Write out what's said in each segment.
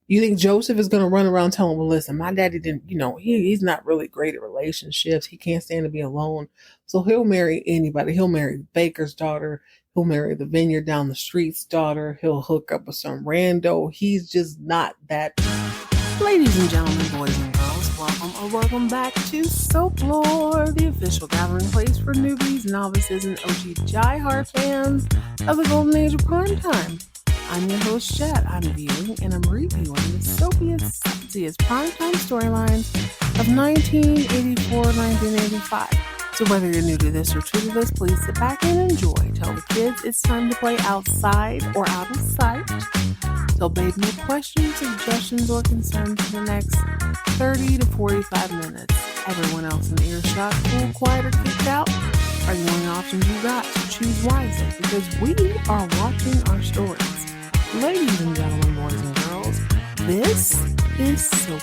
You think Joseph is going to run around telling, well, listen, my daddy didn't, he's not really great at relationships. He can't stand to be alone. So he'll marry anybody. He'll marry the baker's daughter. He'll marry the vineyard down the street's daughter. He'll hook up with some rando. He's just not that. Ladies and gentlemen, boys and girls, welcome back to Folklore, the official gathering place for newbies, novices, and OG diehard fans of the golden age of primetime. I'm your host, Jet. I'm viewing and I'm reviewing the soapiest, sexiest primetime storylines of 1984-1985. So whether you're new to this or true to this, please sit back and enjoy. Tell the kids it's time to play outside or out of sight. So babe, no questions, suggestions, or concerns for the next 30 to 45 minutes. Everyone else in earshot, cool, quiet, or kicked out are the only options you got, so choose wisely because we are watching our stories. Ladies and gentlemen, boys and girls, this is so cool.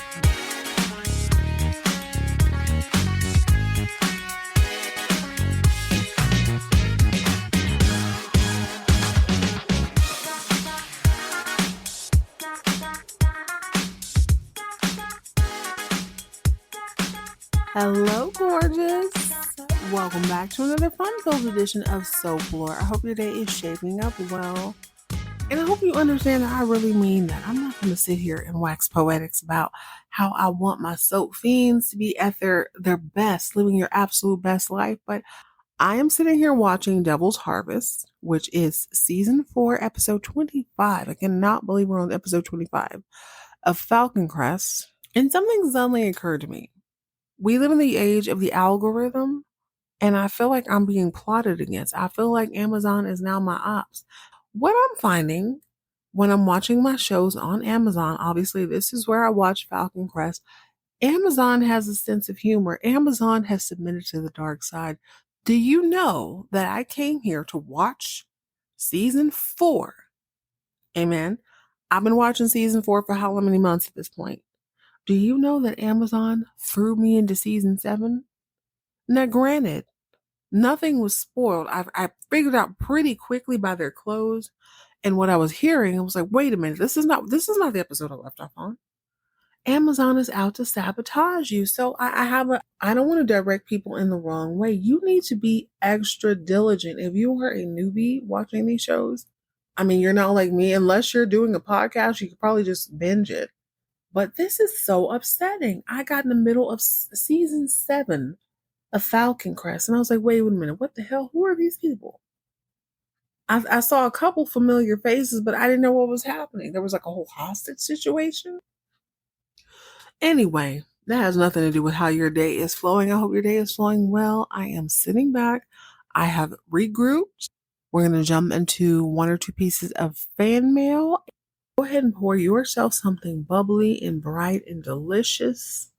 Hello, gorgeous. Welcome back to another fun-filled edition of Folklore. I hope your day is shaping up well. And I hope you understand that I really mean that. I'm not going to sit here and wax poetics about how I want my soap fiends to be at their best, living your absolute best life. But I am sitting here watching Devil's Harvest, which is season 4, episode 25. I cannot believe we're on episode 25 of Falcon, Crest. And something suddenly occurred to me. We live in the age of the algorithm, and I feel like I'm being plotted against. I feel like Amazon is now my ops. What I'm finding when I'm watching my shows on Amazon, obviously this is where I watch Falcon Crest, Amazon has a sense of humor. Amazon has submitted to the dark side. Do you know that I came here to watch season 4? Amen. I've been watching season 4 for how many months at this point? Do you know that Amazon threw me into season 7? Now, granted, nothing was spoiled. I figured out pretty quickly by their clothes and what I was hearing. I was like, wait a minute, this is not the episode I left off on. Amazon is out to sabotage you. So I don't want to direct people in the wrong way. You need to be extra diligent. If you are a newbie watching these shows, I mean, you're not like me. Unless you're doing a podcast, you could probably just binge it. But this is so upsetting. I got in the middle of season 7 of Falcon Crest, and I was like, wait a minute, what the hell? Who are these people? I saw a couple familiar faces, but I didn't know what was happening. There was like a whole hostage situation. Anyway, that has nothing to do with how your day is flowing. I hope your day is flowing well. I am sitting back. I have regrouped. We're going to jump into 1 or 2 pieces of fan mail. Go ahead and pour yourself something bubbly and bright and delicious.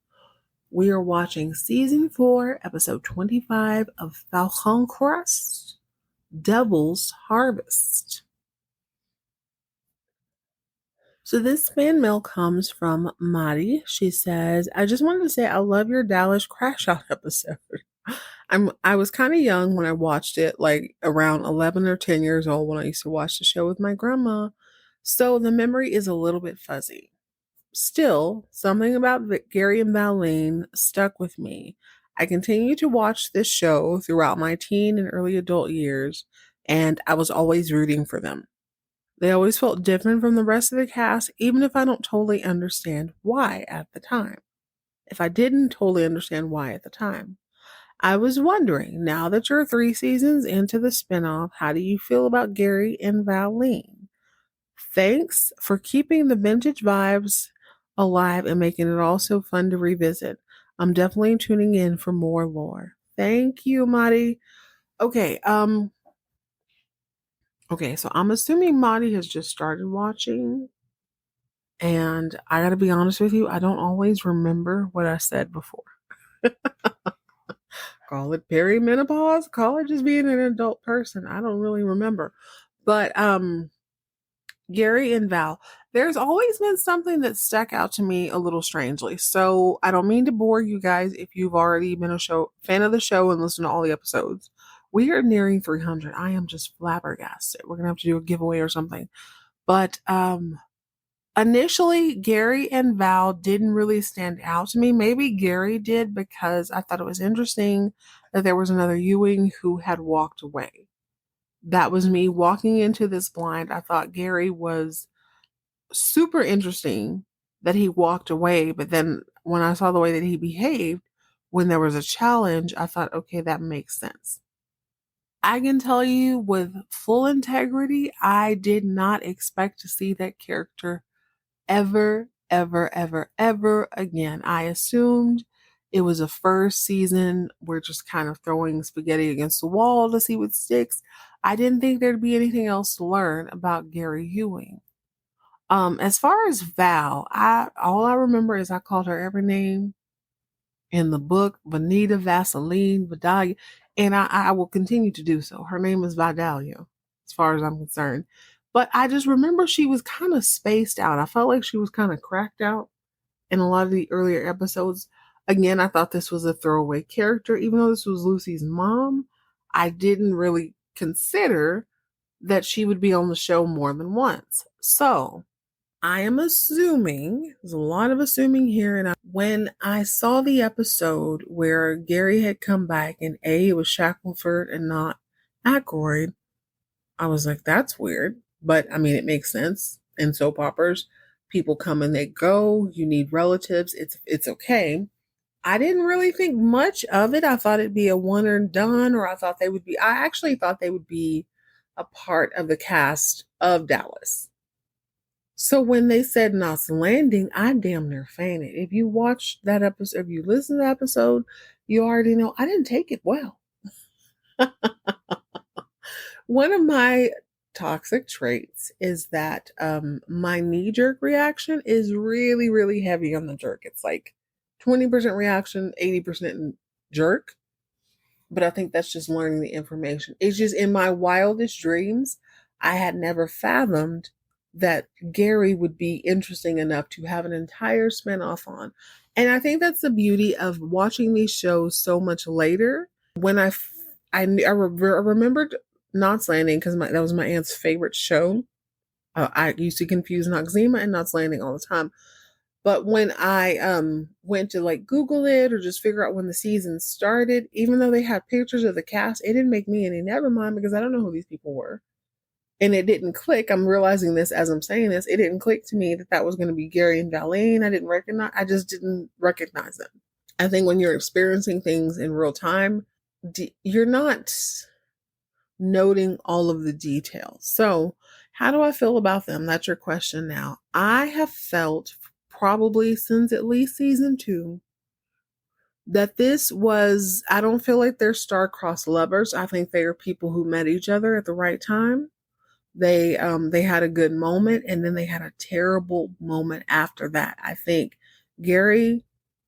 We are watching season 4, episode 25 of Falcon Crest, Devil's Harvest. So this fan mail comes from Madi. She says, I just wanted to say I love your Dallas Crash Out episode. I was kind of young when I watched it, like around 11 or 10 years old when I used to watch the show with my grandma. So the memory is a little bit fuzzy. Still, something about Gary and Valene stuck with me. I continued to watch this show throughout my teen and early adult years, and I was always rooting for them. They always felt different from the rest of the cast, even if I don't totally understand why at the time. If I didn't totally understand why at the time. I was wondering, now that you're 3 seasons into the spinoff, how do you feel about Gary and Valene? Thanks for keeping the vintage vibes alive and making it all so fun to revisit. I'm definitely tuning in for more lore. Thank you, Madi. Okay, so I'm assuming Madi has just started watching. And I gotta be honest with you, I don't always remember what I said before. Call it perimenopause, call it just being an adult person. I don't really remember. But Gary and Val, there's always been something that stuck out to me a little strangely. So I don't mean to bore you guys if you've already been a fan of the show and listened to all the episodes. We are nearing 300. I am just flabbergasted. We're going to have to do a giveaway or something. But Initially, Gary and Val didn't really stand out to me. Maybe Gary did because I thought it was interesting that there was another Ewing who had walked away. That was me walking into this blind. I thought Gary was super interesting that he walked away, but then when I saw the way that he behaved when there was a challenge, I thought, okay, that makes sense. I can tell you with full integrity, I did not expect to see that character ever, ever, ever, ever again. I assumed it was a first season. We're just kind of throwing spaghetti against the wall to see what sticks. I didn't think there'd be anything else to learn about Gary Ewing. As far as Val, all I remember is I called her every name in the book: Bonita, Vaseline, Vidalia, and I will continue to do so. Her name is Vidalia, as far as I'm concerned. But I just remember she was kind of spaced out. I felt like she was kind of cracked out in a lot of the earlier episodes. Again, I thought this was a throwaway character. Even though this was Lucy's mom, I didn't really consider that she would be on the show more than once. So I am assuming, there's a lot of assuming here, and when I saw the episode where Gary had come back and it was Shackelford and not Aykroyd, I was like, that's weird. But I mean, it makes sense. In soap operas, people come and they go. You need relatives. It's okay. I didn't really think much of it. I thought it'd be a one and done, or I actually thought they would be a part of the cast of Dallas. So when they said Knots Landing, I damn near fainted. If you watch that episode, if you listen to the episode, you already know I didn't take it well. One of my toxic traits is that my knee-jerk reaction is really, really heavy on the jerk. It's like 20% reaction, 80% jerk. But I think that's just learning the information. It's just in my wildest dreams, I had never fathomed that Gary would be interesting enough to have an entire spinoff on. And I think that's the beauty of watching these shows so much later. When I remembered Knots Landing because that was my aunt's favorite show. I used to confuse Noxzema and Knots Landing all the time. But when I went to like Google it or just figure out when the season started, even though they had pictures of the cast, it didn't make me any never mind because I don't know who these people were. And it didn't click. I'm realizing this as I'm saying this. It didn't click to me that was going to be Gary and Valene. I just didn't recognize them. I think when you're experiencing things in real time, you're not noting all of the details. So how do I feel about them? That's your question now. I have felt probably since at least season 2 that I don't feel like they're star-crossed lovers. I think they are people who met each other at the right time. They had a good moment and then they had a terrible moment after that. I think Gary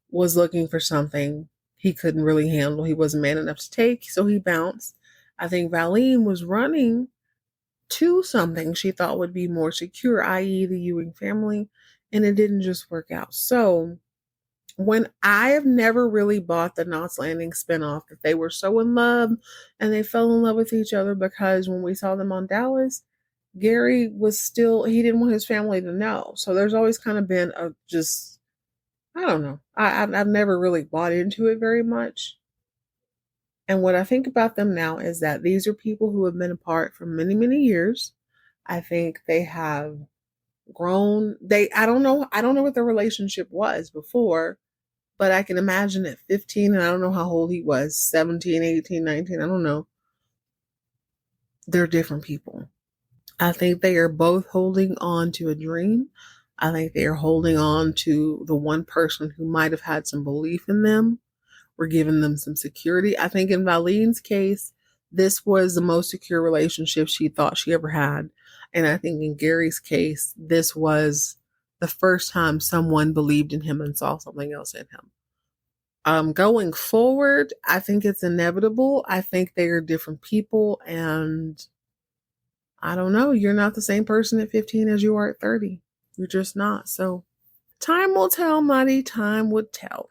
was looking for something he couldn't really handle. He wasn't man enough to take, so he bounced. I think Valene was running to something she thought would be more secure, i.e. the Ewing family, and it didn't just work out. So when I have never really bought the Knots Landing spinoff, that they were so in love and they fell in love with each other, because when we saw them on Dallas, Gary he didn't want his family to know. So there's always kind of been I don't know. I've never really bought into it very much. And what I think about them now is that these are people who have been apart for many, many years. I think they have grown. I don't know what their relationship was before, but I can imagine at 15, and I don't know how old he was, 17, 18, 19, I don't know. They're different people. I think they are both holding on to a dream. I think they are holding on to the one person who might have had some belief in them. We're giving them some security. I think in Valene's case, this was the most secure relationship she thought she ever had. And I think in Gary's case, this was the first time someone believed in him and saw something else in him. Going forward, I think it's inevitable. I think they are different people, and I don't know. You're not the same person at 15 as you are at 30. You're just not. So time will tell, mighty. Time would tell.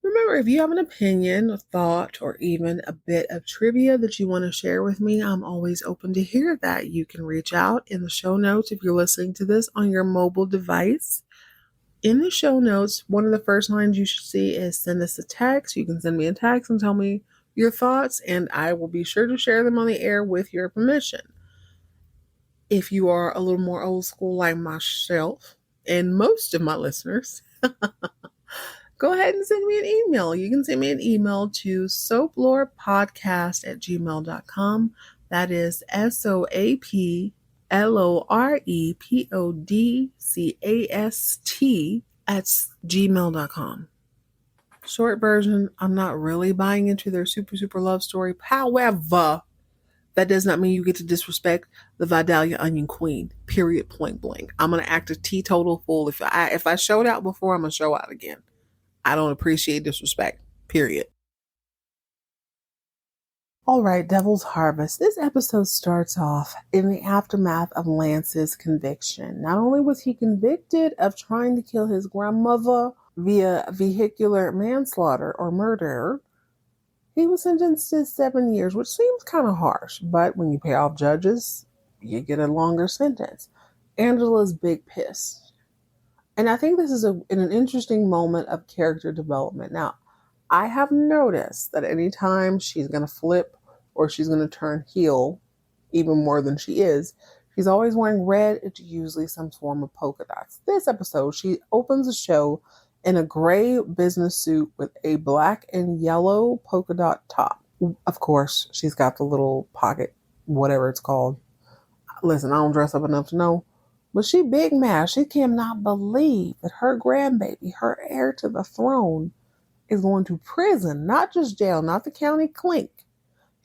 Remember remember, if you have an opinion, a thought, or even a bit of trivia that you want to share with me, I'm always open to hear that. You can reach out in the show notes if you're listening to this on your mobile device. In the show notes, one of the first lines you should see is send us a text. You can send me a text and tell me your thoughts, and I will be sure to share them on the air with your permission. If you are a little more old school like myself and most of my listeners, go ahead and send me an email. You can send me an email to soaplorepodcast@gmail.com. That is SOAPLOREPODCAST@gmail.com. Short version, I'm not really buying into their super love story. However, that does not mean you get to disrespect the Vidalia Onion Queen. Period. Point blank. I'm gonna act a teetotal fool. If I showed out before, I'm gonna show out again. I don't appreciate disrespect. Period. All right, Devil's Harvest. This episode starts off in the aftermath of Lance's conviction. Not only was he convicted of trying to kill his grandmother via vehicular manslaughter or murder, he was sentenced to 7 years, which seems kind of harsh, but when you pay off judges, you get a longer sentence. Angela's big pissed. And I think this is an interesting moment of character development. Now, I have noticed that anytime she's going to flip or she's going to turn heel, even more than she is, she's always wearing red. It's usually some form of polka dots. This episode, she opens the show in a gray business suit with a black and yellow polka dot top. Of course, she's got the little pocket, whatever it's called. Listen, I don't dress up enough to know. But she big mad. She cannot believe that her grandbaby, her heir to the throne, is going to prison. Not just jail, not the county clink.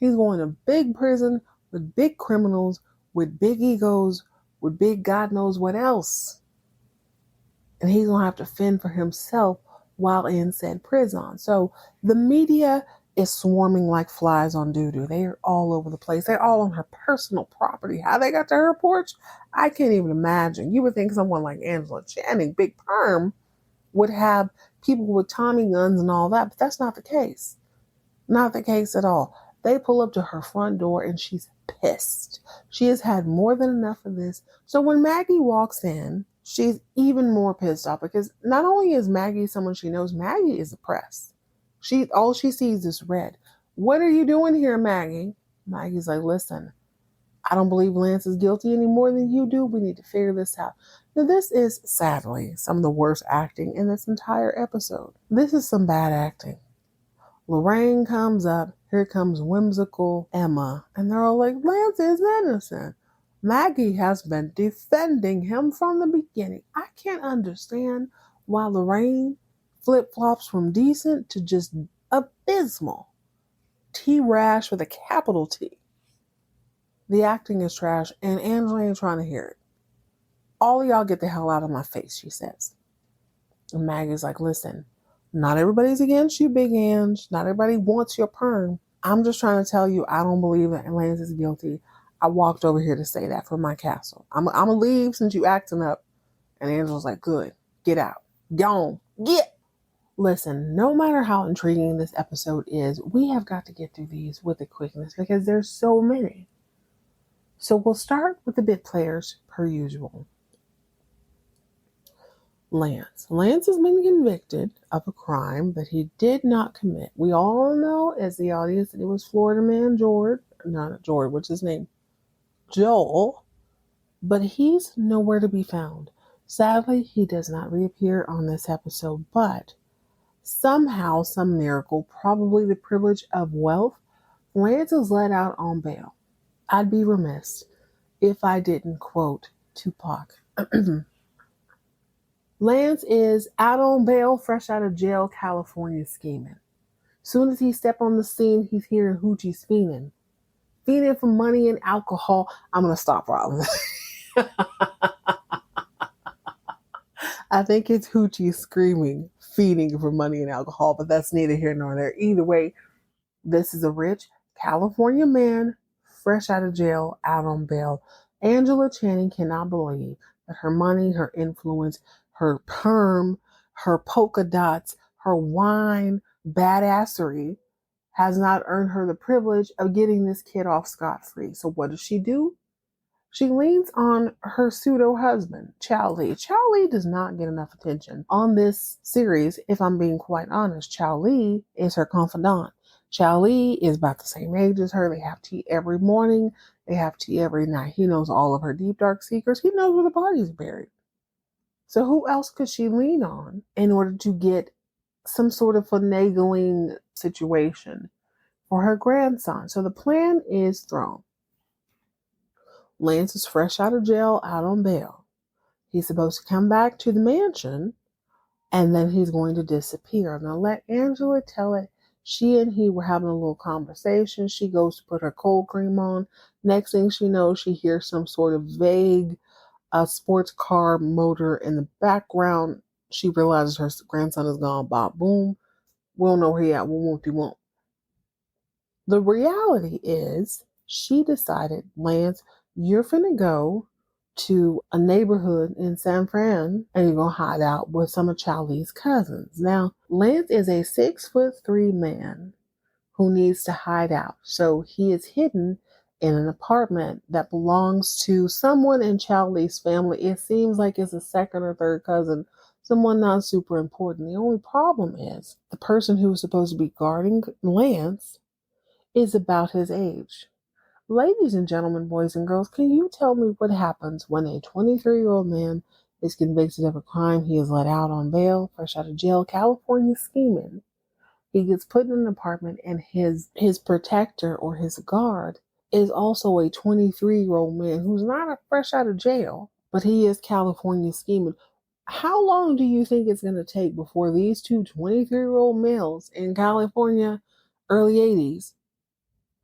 He's going to big prison with big criminals, with big egos, with big God knows what else. And he's going to have to fend for himself while in said prison. So the media is swarming like flies on doo-doo. They are all over the place. They're all on her personal property. How they got to her porch, I can't even imagine. You would think someone like Angela Channing, Big Perm, would have people with Tommy guns and all that, but that's not the case. Not the case at all. They pull up to her front door and she's pissed. She has had more than enough of this. So when Maggie walks in, she's even more pissed off because not only is Maggie someone she knows, Maggie is oppressed. All she sees is red. What are you doing here, Maggie? Maggie's like, listen, I don't believe Lance is guilty any more than you do. We need to figure this out. Now, this is, sadly, some of the worst acting in this entire episode. This is some bad acting. Lorraine comes up. Here comes whimsical Emma. And they're all like, Lance is innocent. Maggie has been defending him from the beginning. I can't understand why Lorraine flip-flops from decent to just abysmal. T-Rash with a capital T. The acting is trash, and Angela ain't trying to hear it. All of y'all get the hell out of my face, she says. And Maggie's like, listen, not everybody's against you, Big Ange. Not everybody wants your perm. I'm just trying to tell you I don't believe that Lance is guilty. I walked over here to say that from my castle. I'm going to leave since you acting up. And Angela's like, good, get out. Gone. Get. Listen, no matter how intriguing this episode is, we have got to get through these with a quickness because there's so many. So we'll start with the bit players per usual. Lance. Lance has been convicted of a crime that he did not commit. We all know as the audience that it was Florida man not George, what's his name? Joel. But he's nowhere to be found. Sadly, he does not reappear on this episode, but somehow, some miracle, probably the privilege of wealth, Lance is let out on bail. I'd be remiss if I didn't quote Tupac. Lance is out on bail, fresh out of jail, California scheming. Soon as he step on the scene, he's hearing hoochies fiending. Fiending for money and alcohol. I'm going to stop, Robin. I think it's hoochie screaming, feeding for money and alcohol, but that's neither here nor there. Either way, this is a rich California man, fresh out of jail, out on bail. Angela Channing cannot believe that her money, her influence, her perm, her polka dots, her wine, badassery has not earned her the privilege of getting this kid off scot-free. So what does she do? She leans on her pseudo husband, Chow Lee. Chow Lee does not get enough attention on this series, if I'm being quite honest. Chow Lee is her confidant. Chow Lee is about the same age as her. They have tea every morning. They have tea every night. He knows all of her deep, dark secrets. He knows where the body's buried. So who else could she lean on in order to get some sort of finagling situation for her grandson? So the plan is thrown. Lance is fresh out of jail, out on bail. He's supposed to come back to the mansion, and then he's going to disappear. Now, let Angela tell it. She and he were having a little conversation. She goes to put her cold cream on. Next thing she knows, she hears some sort of vague sports car motor in the background. She realizes her grandson is gone. Bob, boom. We don't know where he at. We won't. The reality is, she decided, Lance, you're finna go to a neighborhood in San Fran and you're gonna hide out with some of Charlie's cousins. Now, Lance is a 6'3" man who needs to hide out. So he is hidden in an apartment that belongs to someone in Charlie's family. It seems like it's a second or third cousin, someone not super important. The only problem is the person who was supposed to be guarding Lance is about his age. Ladies and gentlemen, boys and girls, can you tell me what happens when a 23-year-old man is convicted of a crime? He is let out on bail, fresh out of jail, California scheming. He gets put in an apartment, and his protector or his guard is also a 23-year-old man who's not fresh out of jail, but he is California scheming. How long do you think it's going to take before these two 23-year-old males in California, early 80s,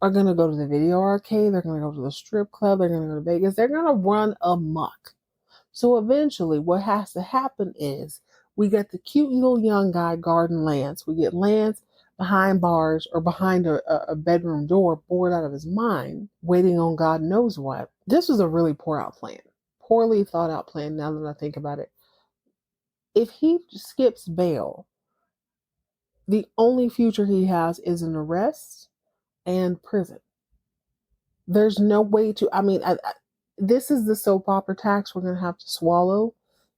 are going to go to the video arcade, they're going to go to the strip club, they're going to go to Vegas, they're going to run amok. So eventually what has to happen is we get the cute little young guy guarding Lance. We get Lance behind bars or behind a bedroom door, bored out of his mind, waiting on God knows what. This was a really poorly thought out plan now that I think about it. If he skips bail, the only future he has is an arrest and prison. There's no way to, this is the soap opera tax we're going to have to swallow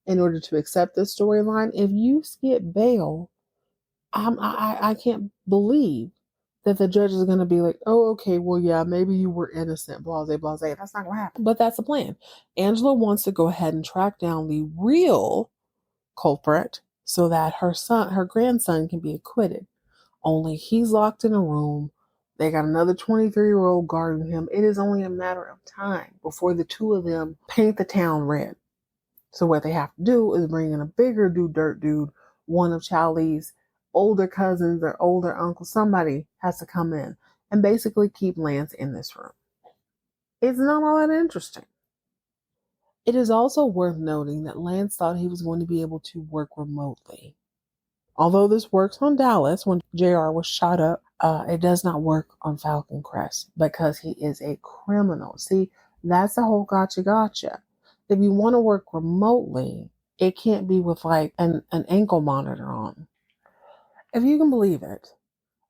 in order to accept this storyline. If you skip bail, I can't believe that the judge is going to be like, oh, okay, well, yeah, maybe you were innocent, blase. That's not going to happen. But that's the plan. Angela wants to go ahead and track down the real culprit so that her grandson can be acquitted. Only he's locked in a room. They got another 23-year-old guarding him. It is only a matter of time before the two of them paint the town red. So what they have to do is bring in a bigger dirt dude, one of Charlie's older cousins or older uncles. Somebody has to come in and basically keep Lance in this room. It's not all that interesting. It is also worth noting that Lance thought he was going to be able to work remotely. Although this works on Dallas when JR was shot up, it does not work on Falcon Crest because he is a criminal. See, that's the whole gotcha. If you want to work remotely, it can't be with like an ankle monitor on. If you can believe it,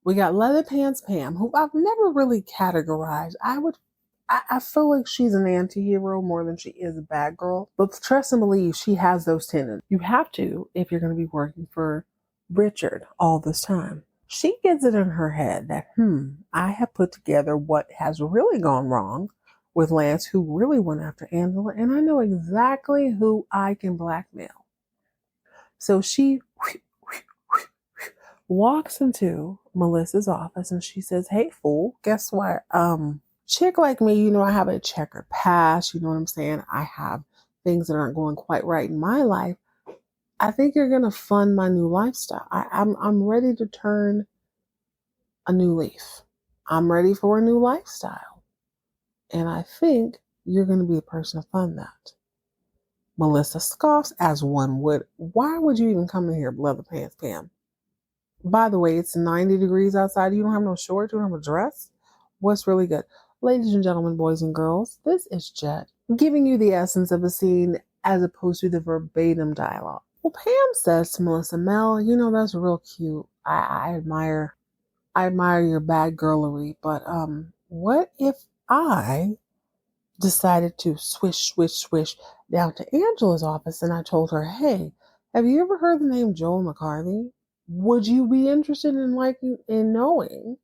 we got Leather Pants Pam, who I've never really categorized. I feel like she's an anti-hero more than she is a bad girl. But trust and believe she has those tendencies. You have to if you're going to be working for Richard all this time. She gets it in her head that, I have put together what has really gone wrong with Lance, who really went after Angela, and I know exactly who I can blackmail. So she walks into Melissa's office and she says, hey, fool, guess what? Chick like me, I have a checkered past, you know what I'm saying? I have things that aren't going quite right in my life. I think you're going to fund my new lifestyle. I'm ready to turn a new leaf. I'm ready for a new lifestyle. And I think you're going to be the person to fund that. Melissa scoffs as one would. Why would you even come in here, Leather Pants Pam? By the way, it's 90 degrees outside. You don't have no shorts. You don't have a dress. What's really good? Ladies and gentlemen, boys and girls, this is Jet giving you the essence of a scene as opposed to the verbatim dialogue. Well, Pam says to Melissa, Mel, that's real cute. I admire your bad girlery, but what if I decided to swish down to Angela's office and I told her, hey, have you ever heard the name Joel McCarthy? Would you be interested in knowing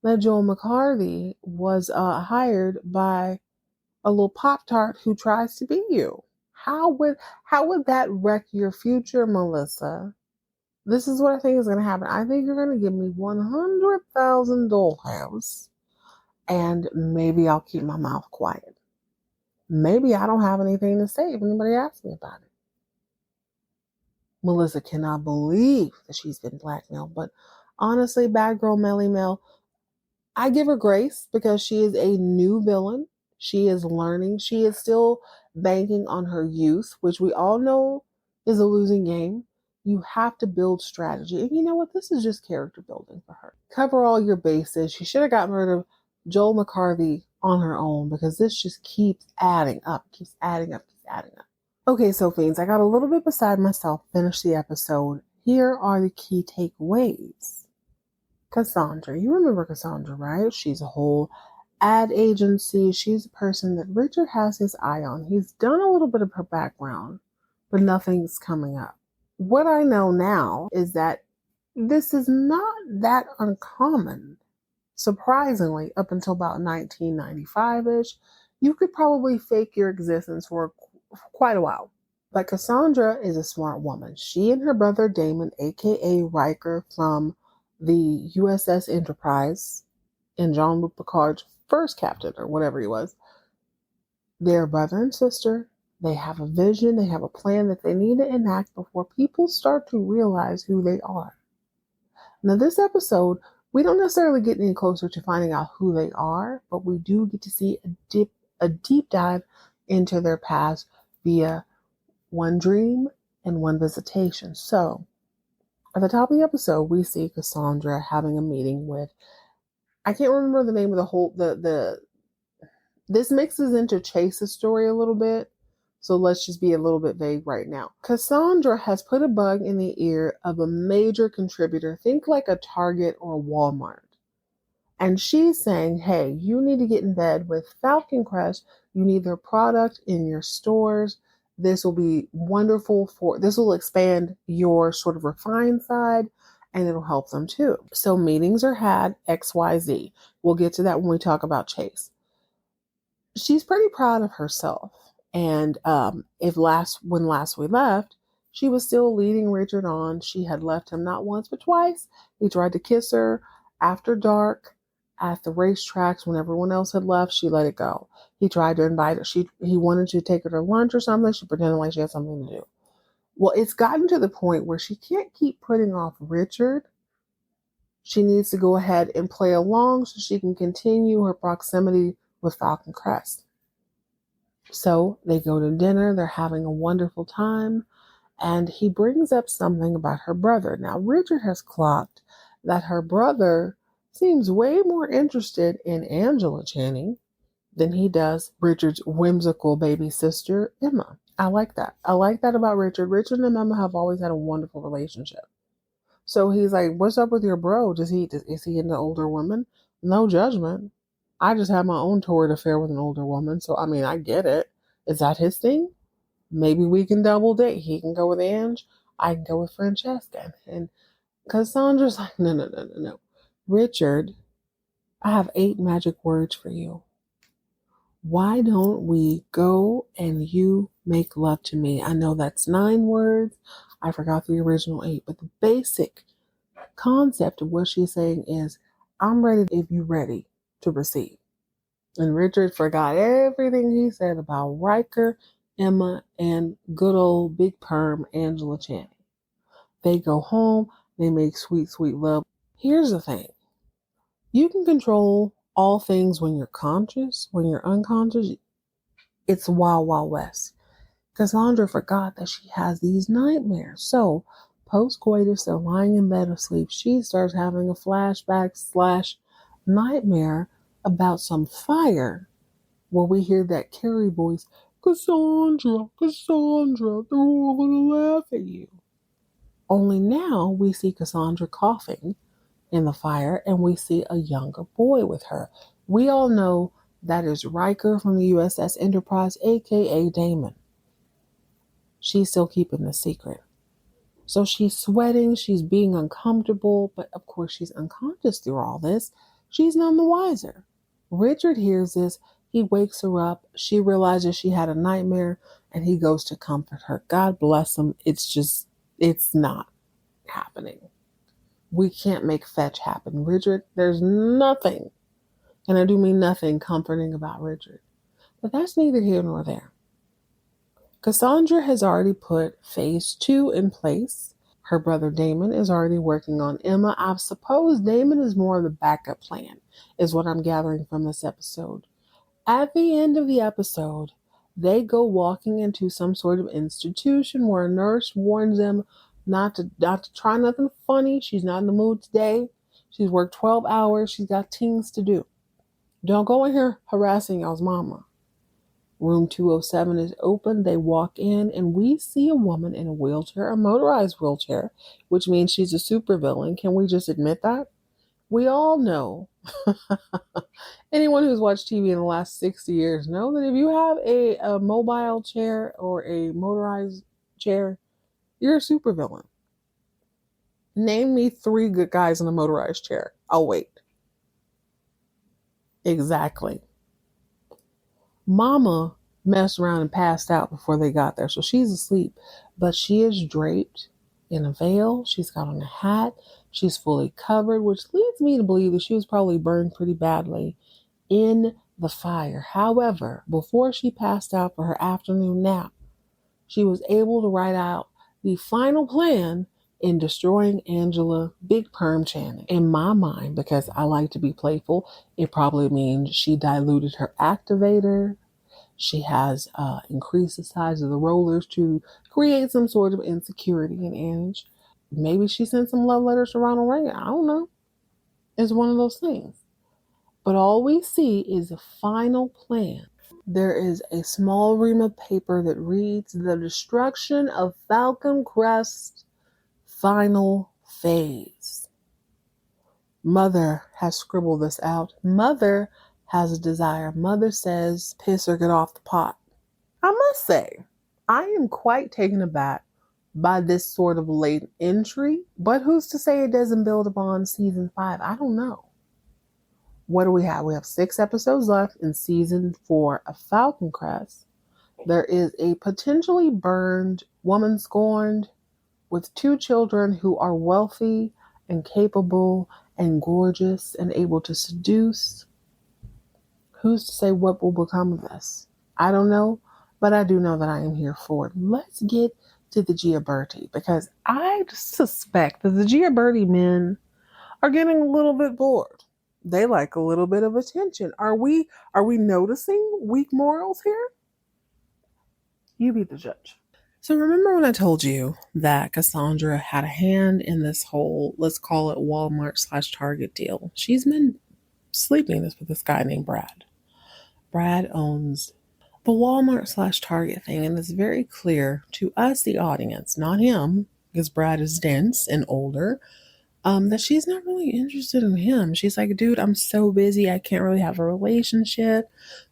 that Joel McCarthy was hired by a little Pop Tart who tries to be you? How would that wreck your future, Melissa? This is what I think is going to happen. I think you're going to give me $100,000 and maybe I'll keep my mouth quiet. Maybe I don't have anything to say if anybody asks me about it. Melissa cannot believe that she's been blackmailed, but honestly, bad girl Melly Mel, I give her grace because she is a new villain. She is learning. She is still banking on her youth, which we all know is a losing game. You have to build strategy. And you know what? This is just character building for her. Cover all your bases. She should have gotten rid of Joel McCarthy on her own because this just keeps adding up. Okay, so fiends, I got a little bit beside myself, finished the episode. Here are the key takeaways. Cassandra. You remember Cassandra, right? She's a whole ad agency. She's a person that Richard has his eye on. He's done a little bit of her background, but nothing's coming up. What I know now is that this is not that uncommon. Surprisingly, up until about 1995-ish, you could probably fake your existence for quite a while. But Cassandra is a smart woman. She and her brother Damon, aka Riker from the USS Enterprise and Jean-Luc Picard's first captain or whatever he was, they're brother and sister. They have a vision. They have a plan that they need to enact before people start to realize who they are. Now, this episode, we don't necessarily get any closer to finding out who they are, but we do get to see a deep dive into their past via one dream and one visitation. So, at the top of the episode, we see Cassandra having a meeting with, I can't remember the name of this mixes into Chase's story a little bit. So let's just be a little bit vague right now. Cassandra has put a bug in the ear of a major contributor. Think like a Target or a Walmart. And she's saying, hey, you need to get in bed with Falcon Crest. You need their product in your stores. This will be wonderful this will expand your sort of refined side and it'll help them too. So meetings are had, XYZ. We'll get to that when we talk about Chase. She's pretty proud of herself. And when last we left, she was still leading Richard on. She had left him not once but twice. He tried to kiss her after dark at the racetracks when everyone else had left. She let it go. He tried to invite her. He wanted to take her to lunch or something. She pretended like she had something to do. Well, it's gotten to the point where she can't keep putting off Richard. She needs to go ahead and play along so she can continue her proximity with Falcon Crest. So they go to dinner. They're having a wonderful time. And he brings up something about her brother. Now, Richard has clocked that her brother seems way more interested in Angela Channing than he does Richard's whimsical baby sister, Emma. I like that. I like that about Richard. Richard and Emma have always had a wonderful relationship. So he's like, what's up with your bro? Is he into older women? No judgment. I just had my own torrid affair with an older woman. So, I mean, I get it. Is that his thing? Maybe we can double date. He can go with Ange. I can go with Francesca. And Cassandra's like, no. Richard, I have 8 magic words for you. Why don't we go and you make love to me? I know that's 9 words. I forgot the original 8. But the basic concept of what she's saying is, I'm ready if you're ready to receive. And Richard forgot everything he said about Riker, Emma, and good old Big Perm Angela Channing. They go home. They make sweet, sweet love. Here's the thing. You can control all things when you're conscious. When you're unconscious, it's Wild Wild West. Cassandra forgot that she has these nightmares. So, post-coitus, they're lying in bed asleep. She starts having a flashback / nightmare about some fire where we hear that Carrie voice, Cassandra, Cassandra, they're all gonna laugh at you. Only now we see Cassandra coughing in the fire and we see a younger boy with her. We all know that is Riker from the USS Enterprise, aka Damon. She's still keeping the secret. So she's sweating, she's being uncomfortable, but of course she's unconscious through all this. She's none the wiser. Richard hears this, he wakes her up, she realizes she had a nightmare, and he goes to comfort her. God bless him. It's not happening. We can't make fetch happen. Richard, there's nothing, and I do mean nothing, comforting about Richard. But that's neither here nor there. Cassandra has already put phase 2 in place. Her brother Damon is already working on Emma. I suppose Damon is more of the backup plan, is what I'm gathering from this episode. At the end of the episode, they go walking into some sort of institution where a nurse warns them not to try nothing funny. She's not in the mood today. She's worked 12 hours. She's got things to do. Don't go in here harassing y'all's mama. Room 207 is open. They walk in and we see a woman in a wheelchair, a motorized wheelchair, which means she's a supervillain. Can we just admit that? We all know, anyone who's watched TV in the last 60 years know that if you have a mobile chair or a motorized chair, you're a supervillain. Name me 3 good guys in a motorized chair. I'll wait. Exactly. Mama messed around and passed out before they got there, so she's asleep. But she is draped in a veil. She's got on a hat. She's fully covered, which leads me to believe that she was probably burned pretty badly in the fire. However, before she passed out for her afternoon nap, she was able to write out the final plan in destroying Angela Big Perm Channing. In my mind, because I like to be playful, it probably means she diluted her activator. She has increased the size of the rollers to create some sort of insecurity in Ange. Maybe she sent some love letters to Ronald Reagan. I don't know. It's one of those things. But all we see is a final plan. There is a small ream of paper that reads, "The destruction of Falcon Crest, final phase." Mother has scribbled this out. Mother has a desire. Mother says, piss or get off the pot. I must say, I am quite taken aback by this sort of late entry, but who's to say it doesn't build upon season 5? I don't know. What do we have? We have 6 episodes left in season 4 of Falcon Crest. There is a potentially burned woman scorned with 2 children who are wealthy and capable and gorgeous and able to seduce. Who's to say what will become of this? I don't know, but I do know that I am here for it. Let's get to the Giaberti, because I suspect that the Giaberti men are getting a little bit bored. They like a little bit of attention. Are we noticing weak morals here? You be the judge. So remember when I told you that Cassandra had a hand in this whole, let's call it Walmart/Target deal? She's been sleeping with this guy named Brad. Brad owns the Walmart/Target thing, and it's very clear to us, the audience, not him, because Brad is dense and older, that she's not really interested in him. She's like, dude, I'm so busy, I can't really have a relationship.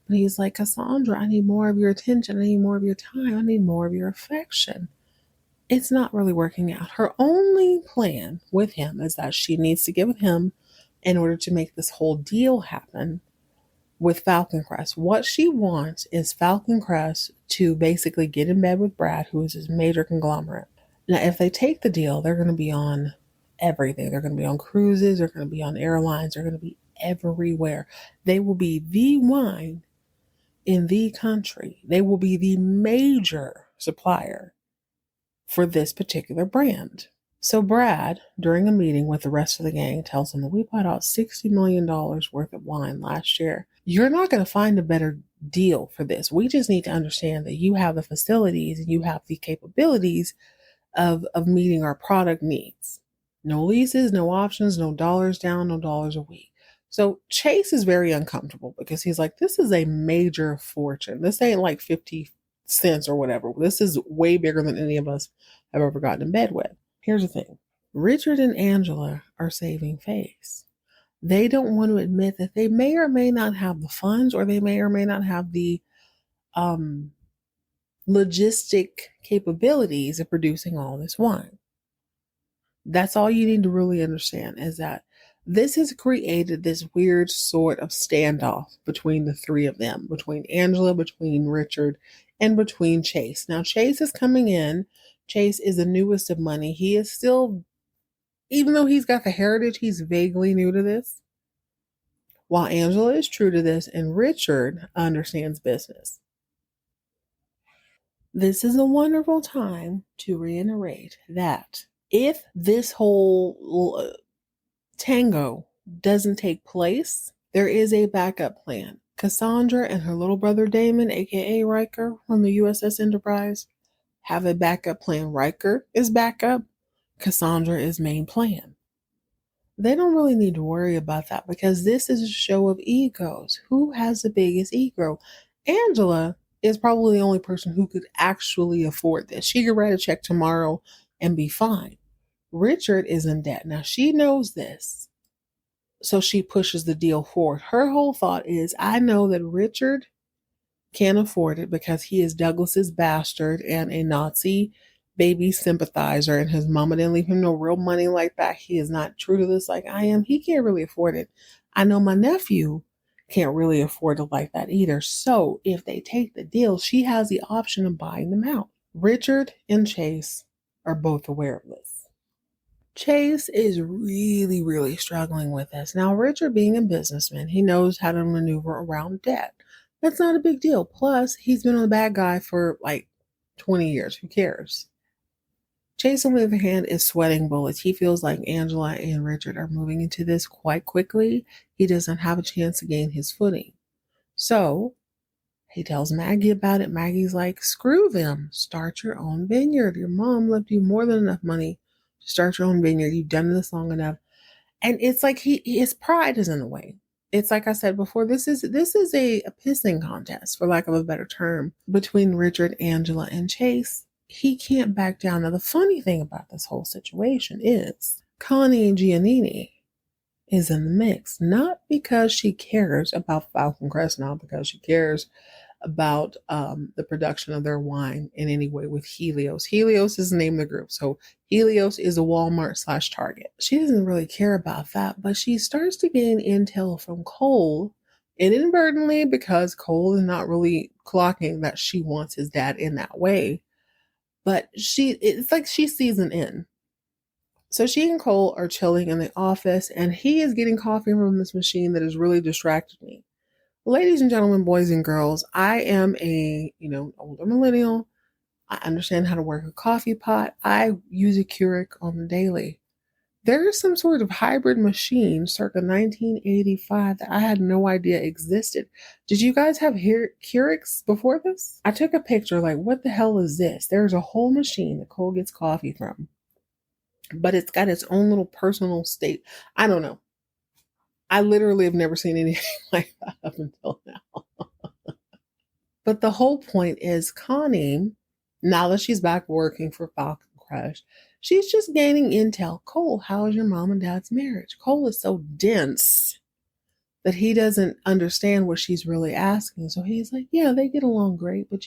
But he's like, Cassandra, I need more of your attention, I need more of your time, I need more of your affection. It's not really working out. Her only plan with him is that she needs to get with him in order to make this whole deal happen with Falcon Crest. What she wants is Falcon Crest to basically get in bed with Brad, who is his major conglomerate. Now, if they take the deal, they're going to be on everything. They're going to be on cruises. They're going to be on airlines. They're going to be everywhere. They will be the wine in the country. They will be the major supplier for this particular brand. So Brad, during a meeting with the rest of the gang, tells them that we bought out $60 million worth of wine last year. You're not going to find a better deal for this. We just need to understand that you have the facilities and you have the capabilities of meeting our product needs. No leases, no options, no dollars down, no dollars a week. So Chase is very uncomfortable because he's like, this is a major fortune. This ain't like 50 sense or whatever. This is way bigger than any of us have ever gotten in bed with. Here's the thing. Richard and Angela are saving face. They don't want to admit that they may or may not have the funds, or they may or may not have the um, logistic capabilities of producing all this wine. That's all you need to really understand, is that this has created this weird sort of standoff between the three of them, between Angela, between Richard, and between Chase. Now, Chase is coming in. Chase is the newest of money. He is still, even though he's got the heritage, he's vaguely new to this. While Angela is true to this, and Richard understands business. This is a wonderful time to reiterate that if this whole tango doesn't take place, there is a backup plan. Cassandra and her little brother Damon, aka Riker from the USS Enterprise, have a backup plan. Riker is backup, Cassandra is main plan. They don't really need to worry about that because this is a show of egos. Who has the biggest ego? Angela is probably the only person who could actually afford this. She could write a check tomorrow and be fine. Richard is in debt. Now, she knows this, so she pushes the deal forward. Her whole thought is, I know that Richard can't afford it because he is Douglas's bastard and a Nazi baby sympathizer, and his mama didn't leave him no real money like that. He is not true to this like I am. He can't really afford it. I know my nephew can't really afford it like that either. So if they take the deal, she has the option of buying them out. Richard and Chase are both aware of this. Chase is really, really struggling with this. Now, Richard, being a businessman, he knows how to maneuver around debt. That's not a big deal. Plus, he's been a bad guy for like 20 years. Who cares? Chase, on the other hand, is sweating bullets. He feels like Angela and Richard are moving into this quite quickly. He doesn't have a chance to gain his footing. So he tells Maggie about it. Maggie's like, screw them. Start your own vineyard. Your mom left you more than enough money to start your own vineyard. You've done this long enough. And it's like his pride is in the way. It's like I said before, this is a pissing contest, for lack of a better term, between Richard, Angela, and Chase. He can't back down. Now, the funny thing about this whole situation is Connie Giannini is in the mix, not because she cares about Falcon Crest, not because she cares about the production of their wine in any way with Helios. Helios is the name of the group. So Helios is a Walmart/Target. She doesn't really care about that, but she starts to gain intel from Cole, and inadvertently, because Cole is not really clocking that she wants his dad in that way. But it's like she sees an in. So she and Cole are chilling in the office, and he is getting coffee from this machine that has really distracted me. Ladies and gentlemen, boys and girls, I am a, older millennial. I understand how to work a coffee pot. I use a Keurig on the daily. There is some sort of hybrid machine circa 1985 that I had no idea existed. Did you guys have Keurigs before this? I took a picture like, what the hell is this? There's a whole machine that Cole gets coffee from, but it's got its own little personal state. I don't know. I literally have never seen anything like that up until now. But the whole point is Connie, now that she's back working for Falcon Crest, she's just gaining intel. Cole, how is your mom and dad's marriage? Cole is so dense that he doesn't understand what she's really asking. So he's like, yeah, they get along great, but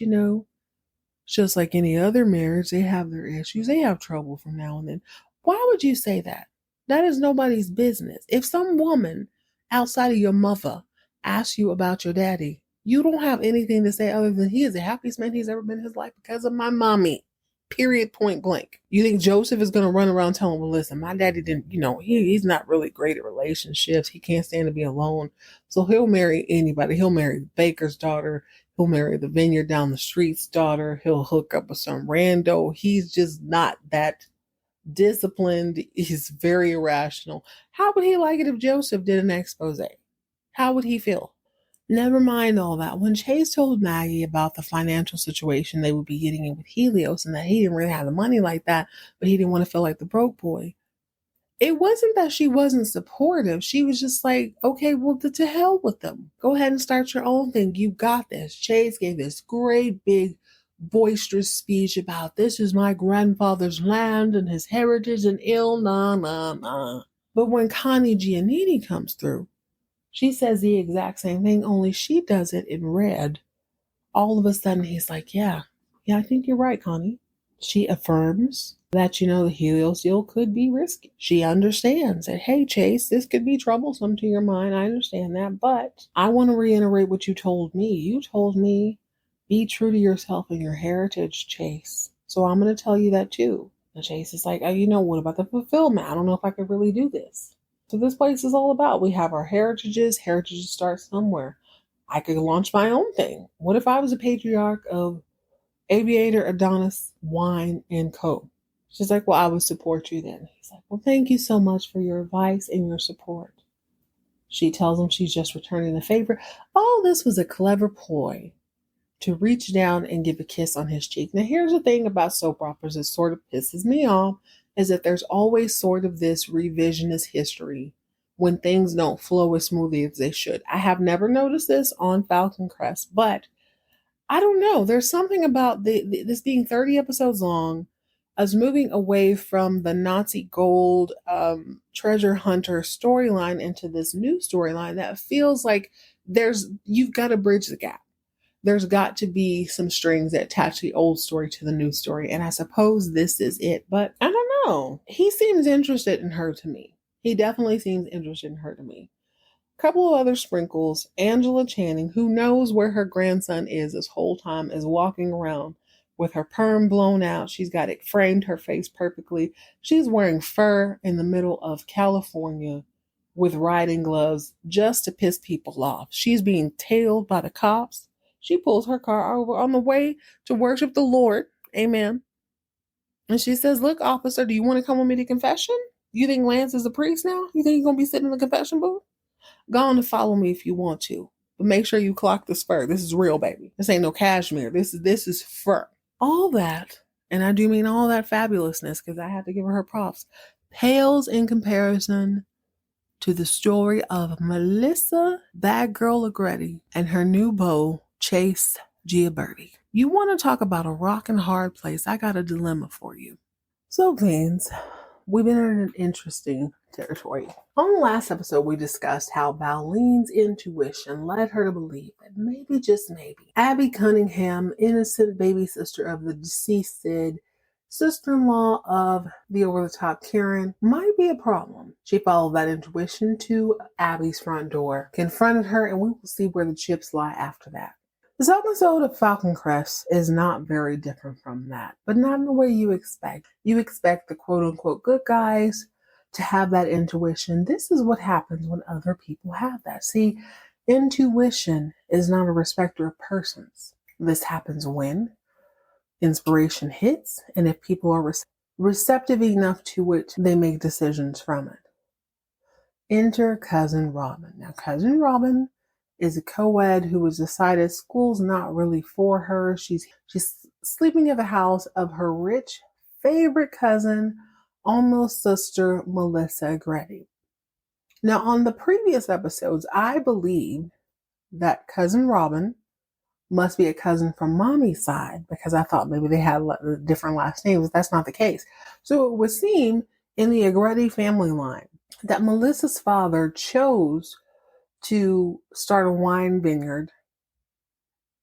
just like any other marriage, they have their issues. They have trouble from now and then. Why would you say that? That is nobody's business. If some woman outside of your mother asks you about your daddy, you don't have anything to say other than he is the happiest man he's ever been in his life because of my mommy. Period, point blank. You think Joseph is going to run around telling, well, listen, my daddy didn't, he's not really great at relationships. He can't stand to be alone. So he'll marry anybody. He'll marry the baker's daughter. He'll marry the vineyard down the street's daughter. He'll hook up with some rando. He's just not that disciplined. He's very irrational. How would he like it if Joseph did an expose? How would he feel? Never mind all that. When Chase told Maggie about the financial situation they would be getting in with Helios and that he didn't really have the money like that, but he didn't want to feel like the broke boy, it wasn't that she wasn't supportive. She was just like, okay, well, to hell with them. Go ahead and start your own thing. You got this. Chase gave this great big boisterous speech about this is my grandfather's land and his heritage and nah. But when Connie Giannini comes through, she says the exact same thing, only she does it in red. All of a sudden, he's like, yeah, I think you're right, Connie. She affirms that, the Helios deal could be risky. She understands that, hey, Chase, this could be troublesome to your mind. I understand that. But I want to reiterate what you told me. You told me, be true to yourself and your heritage, Chase. So I'm going to tell you that too. And Chase is like, oh, what about the fulfillment? I don't know if I could really do this. So this place is all about, we have our heritages. Heritages start somewhere. I could launch my own thing. What if I was a patriarch of Aviator, Adonis, Wine, and Co.? She's like, well, I would support you then. He's like, well, thank you so much for your advice and your support. She tells him she's just returning the favor. All this was a clever ploy to reach down and give a kiss on his cheek. Now, here's the thing about soap operas that sort of pisses me off, is that there's always sort of this revisionist history when things don't flow as smoothly as they should. I have never noticed this on Falcon Crest, but I don't know. There's something about this being 30 episodes long, us moving away from the Nazi gold treasure hunter storyline into this new storyline that feels like you've got to bridge the gap. There's got to be some strings that attach the old story to the new story. And I suppose this is it. But I don't know. He seems interested in her to me. He definitely seems interested in her to me. A couple of other sprinkles. Angela Channing, who knows where her grandson is this whole time, is walking around with her perm blown out. She's got it framed, her face perfectly. She's wearing fur in the middle of California with riding gloves just to piss people off. She's being tailed by the cops. She pulls her car over on the way to worship the Lord. Amen. And she says, look, officer, do you want to come with me to confession? You think Lance is a priest now? You think he's going to be sitting in the confession booth? Go on and follow me if you want to. But make sure you clock this fur. This is real, baby. This ain't no cashmere. This is fur. All that, and I do mean all that fabulousness, because I have to give her props, pales in comparison to the story of Melissa Bad Girl Agretti and her new beau, Chase Giaberti. You want to talk about a rock and hard place? I got a dilemma for you. So, Queens, we've been in an interesting territory. On the last episode, we discussed how Valeen's intuition led her to believe that maybe, just maybe, Abby Cunningham, innocent baby sister of the deceased Sid, sister-in-law of the over-the-top Karen, might be a problem. She followed that intuition to Abby's front door, confronted her, and we will see where the chips lie after that. This episode of Falcon Crest is not very different from that, but not in the way you expect. You expect the quote-unquote good guys to have that intuition. This is what happens when other people have that. See, intuition is not a respecter of persons. This happens when inspiration hits, and if people are receptive enough to it, they make decisions from it. Enter Cousin Robin. Now, Cousin Robin is a co-ed who has decided school's not really for her. She's sleeping at the house of her rich favorite cousin, almost sister, Melissa Agretti. Now, on the previous episodes, I believed that Cousin Robin must be a cousin from mommy's side, because I thought maybe they had different last names. That's not the case. So it would seem in the Agretti family line that Melissa's father chose to start a wine vineyard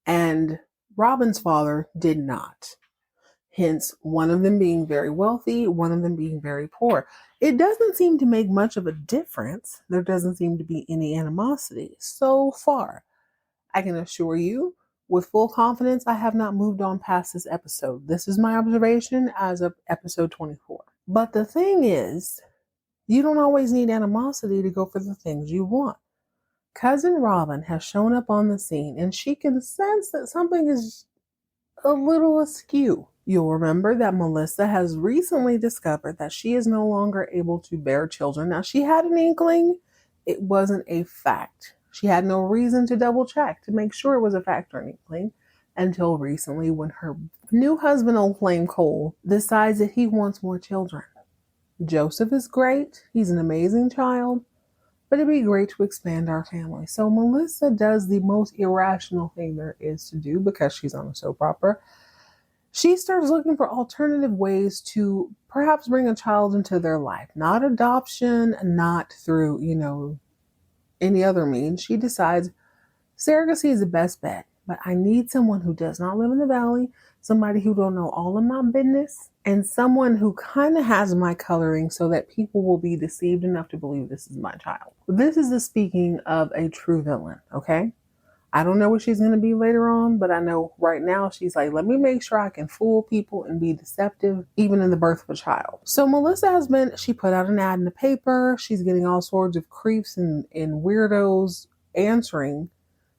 and Robin's father did not. Hence, one of them being very wealthy, one of them being very poor. It doesn't seem to make much of a difference. There doesn't seem to be any animosity so far. I can assure you, with full confidence, I have not moved on past this episode. This is my observation as of episode 24. But the thing is, you don't always need animosity to go for the things you want. Cousin Robin has shown up on the scene, and she can sense that something is a little askew. You'll remember that Melissa has recently discovered that she is no longer able to bear children. Now, she had an inkling. It wasn't a fact. She had no reason to double check to make sure it was a fact or an inkling until recently, when her new husband, Old Flame Cole, decides that he wants more children. Joseph is great. He's an amazing child. But it'd be great to expand our family. So Melissa does the most irrational thing there is to do, because she's on a soap opera. She starts looking for alternative ways to perhaps bring a child into their life, not adoption, not through, any other means. She decides surrogacy is the best bet, but I need someone who does not live in the valley, somebody who don't know all of my business, and someone who kind of has my coloring so that people will be deceived enough to believe this is my child. This is the speaking of a true villain, okay? I don't know what she's going to be later on, but I know right now she's like, let me make sure I can fool people and be deceptive, even in the birth of a child. So Melissa she put out an ad in the paper. She's getting all sorts of creeps and weirdos answering.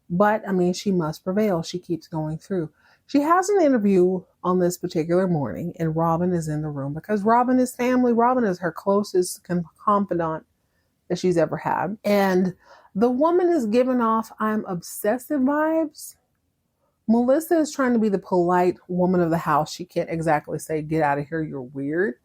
But I mean, she must prevail. She keeps going through. She has an interview on this particular morning, and Robin is in the room because Robin is family. Robin is her closest confidant that she's ever had. And the woman is giving off I'm obsessive vibes. Melissa is trying to be the polite woman of the house. She can't exactly say, get out of here, you're weird.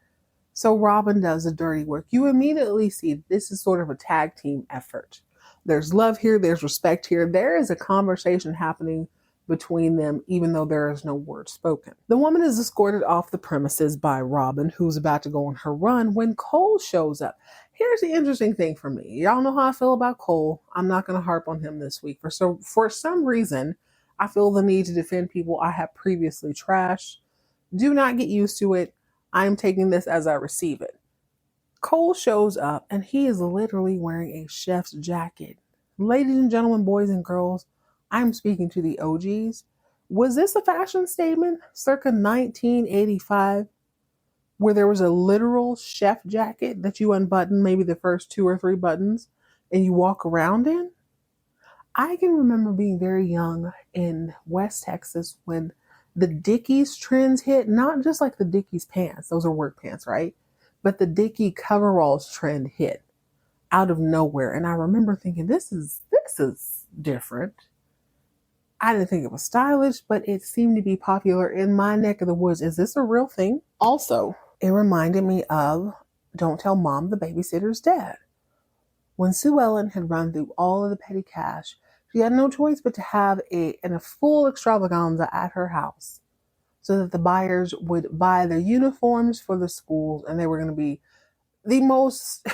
So Robin does the dirty work. You immediately see this is sort of a tag team effort. There's love here, there's respect here. There is a conversation happening between them, even though there is no word spoken. The woman is escorted off the premises by Robin, who's about to go on her run, when Cole shows up. Here's the interesting thing for me. Y'all know how I feel about Cole. I'm not going to harp on him this week. For some reason, I feel the need to defend people I have previously trashed. Do not get used to it. I'm taking this as I receive it. Cole shows up and he is literally wearing a chef's jacket. Ladies and gentlemen, boys and girls, I'm speaking to the OGs. Was this a fashion statement circa 1985 where there was a literal chef jacket that you unbutton maybe the first 2 or 3 buttons and you walk around in? I can remember being very young in West Texas when the Dickies trends hit, not just like the Dickies pants, those are work pants, right? But the Dickie coveralls trend hit out of nowhere. And I remember thinking, this is different. I didn't think it was stylish, but it seemed to be popular in my neck of the woods. Is this a real thing? Also, it reminded me of Don't Tell Mom the Babysitter's Dead. When Sue Ellen had run through all of the petty cash, she had no choice but to have a full extravaganza at her house so that the buyers would buy their uniforms for the schools, and they were going to be the most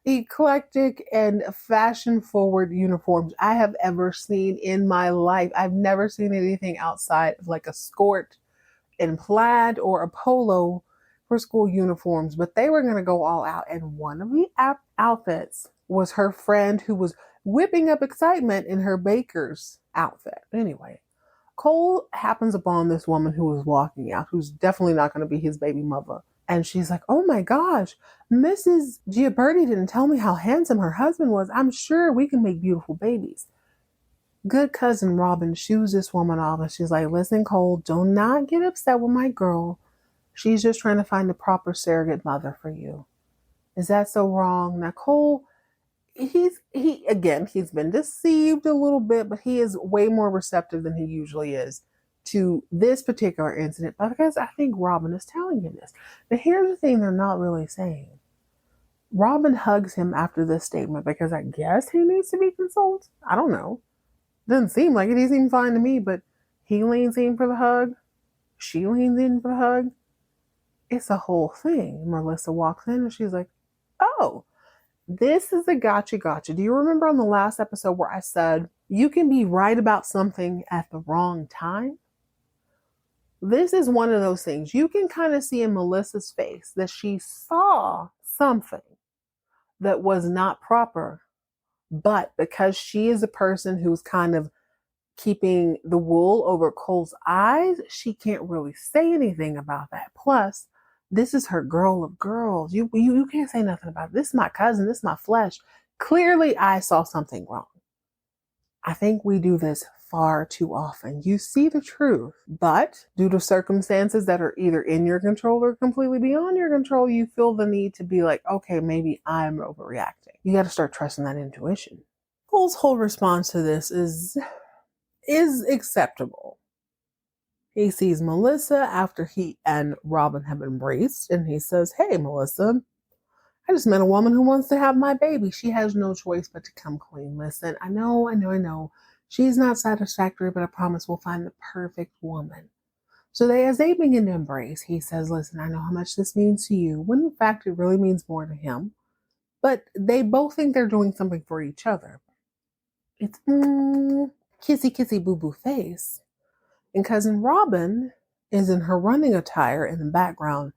eclectic and fashion-forward uniforms I have ever seen in my life. I've never seen anything outside of like a skirt and plaid or a polo for school uniforms, but they were going to go all out. And one of the outfits was her friend who was whipping up excitement in her baker's outfit. Anyway, Cole happens upon this woman who was walking out, who's definitely not going to be his baby mother. And she's like, oh my gosh, Mrs. Giaberti didn't tell me how handsome her husband was. I'm sure we can make beautiful babies. Good cousin Robin shoos this woman off and she's like, listen, Cole, do not get upset with my girl. She's just trying to find the proper surrogate mother for you. Is that so wrong? Now, Cole, he's been deceived a little bit, but he is way more receptive than he usually is to this particular incident because I think Robin is telling him this. But here's the thing they're not really saying. Robin hugs him after this statement because I guess he needs to be consoled. I don't know. Doesn't seem like it. He seemed fine to me, but he leans in for the hug. She leans in for the hug. It's a whole thing. Melissa walks in and she's like, oh, this is a gotcha. Do you remember on the last episode where I said you can be right about something at the wrong time? This is one of those things. You can kind of see in Melissa's face that she saw something that was not proper, but because she is a person who's kind of keeping the wool over Cole's eyes, she can't really say anything about that. Plus, this is her girl of girls. You can't say nothing about it. This is my cousin. This is my flesh. Clearly, I saw something wrong. I think we do this far too often. You see the truth, but due to circumstances that are either in your control or completely beyond your control, you feel the need to be like, okay, maybe I'm overreacting. You got to start trusting that intuition. Cole's whole response to this is acceptable. He sees Melissa after he and Robin have embraced, and he says, hey, Melissa, I just met a woman who wants to have my baby. She has no choice but to come clean. Listen, I know. She's not satisfactory, but I promise we'll find the perfect woman. So as they begin to embrace, he says, listen, I know how much this means to you, when in fact it really means more to him. But they both think they're doing something for each other. It's kissy kissy boo boo face. And cousin Robin is in her running attire in the background,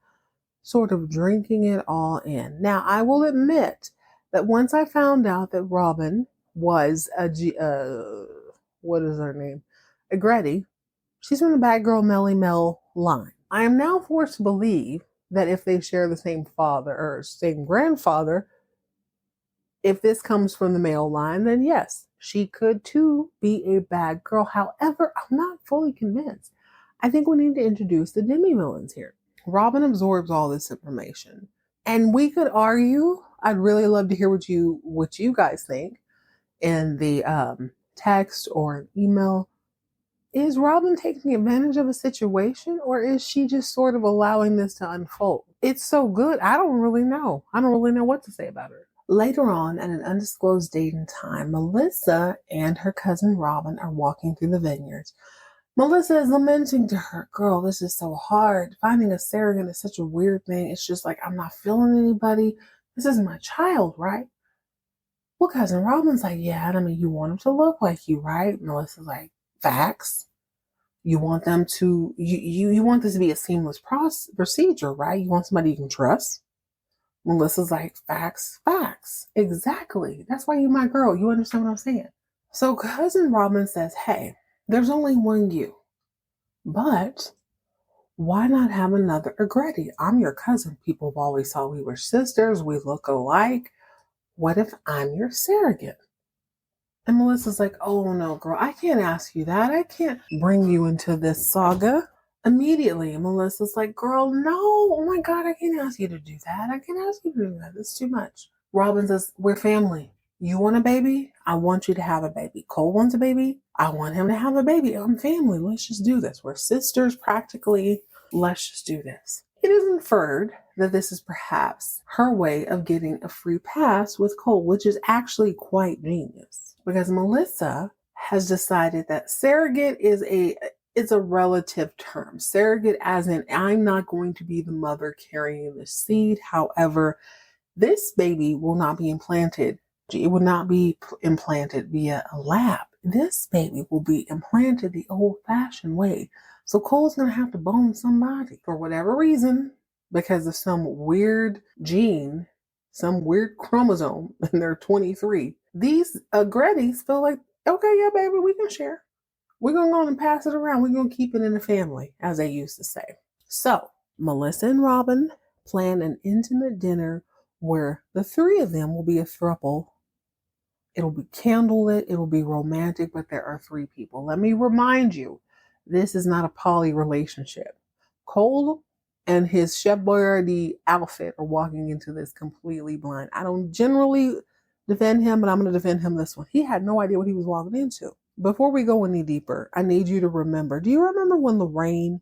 sort of drinking it all in. Now, I will admit that once I found out that Robin was what is her name? A Gretty, she's from the Bad Girl Melly Mel line. I am now forced to believe that if they share the same father or same grandfather, if this comes from the male line, then yes, she could too be a bad girl. However, I'm not fully convinced. I think we need to introduce the demi-villains here. Robin absorbs all this information. And we could argue, I'd really love to hear what you guys think in the text or an email. Is Robin taking advantage of a situation, or is she just sort of allowing this to unfold? It's so good. I don't really know. I don't really know what to say about her. Later on, at an undisclosed date and time, Melissa and her cousin Robin are walking through the vineyards. Melissa is lamenting to her, girl, this is so hard. Finding a surrogate is such a weird thing. It's just like, I'm not feeling anybody. This is my child, right? Well, cousin Robin's like, yeah, I mean, you want him to look like you, right? Melissa's like, facts. You want them to, you want this to be a seamless procedure, right? You want somebody you can trust. Melissa's like, facts. Exactly. That's why you're my girl. You understand what I'm saying? So cousin Robin says, hey, there's only one you, but why not have another Agretti? I'm your cousin. People have always thought we were sisters. We look alike. What if I'm your surrogate? And Melissa's like, oh no, girl, I can't ask you that. I can't bring you into this saga. Immediately, Melissa's like, girl, no, oh my God, I can't ask you to do that. I can't ask you to do that. It's too much. Robin says, we're family. You want a baby? I want you to have a baby. Cole wants a baby. I want him to have a baby. I'm family. Let's just do this. We're sisters practically. Let's just do this. It is inferred that this is perhaps her way of getting a free pass with Cole, which is actually quite genius. Because Melissa has decided that surrogate is a relative term. Surrogate as in, I'm not going to be the mother carrying the seed. However, this baby will not be implanted. It will not be implanted via a lab. This baby will be implanted the old-fashioned way. So Cole's going to have to bone somebody for whatever reason, because of some weird gene, some weird chromosome, and they're 23. These Gretties feel like, okay, yeah, baby, we can share. We're going to go on and pass it around. We're going to keep it in the family, as they used to say. So Melissa and Robin plan an intimate dinner where the three of them will be a throuple. It'll be candlelit. It'll be romantic, but there are three people. Let me remind you, this is not a poly relationship. Cole and his Chef Boyardee outfit are walking into this completely blind. I don't generally defend him, but I'm going to defend him this one. He had no idea what he was walking into. Before we go any deeper, I need you to remember, do you remember when Lorraine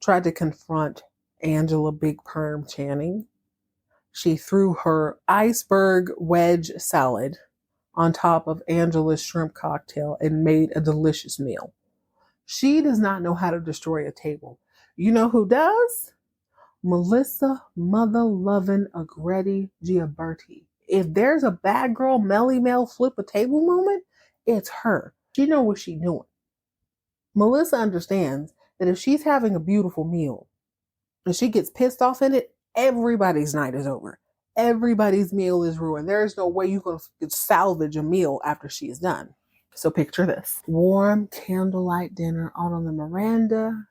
tried to confront Angela Big Perm Channing? She threw her iceberg wedge salad on top of Angela's shrimp cocktail and made a delicious meal. She does not know how to destroy a table. You know who does? Melissa mother-loving Agretti Giaberti. If there's a bad girl Melly Mel flip a table moment, it's her. She knows what she's doing. Melissa understands that if she's having a beautiful meal and she gets pissed off in it, everybody's night is over. Everybody's meal is ruined. There is no way you can salvage a meal after she is done. So picture this. Warm candlelight dinner out on the veranda.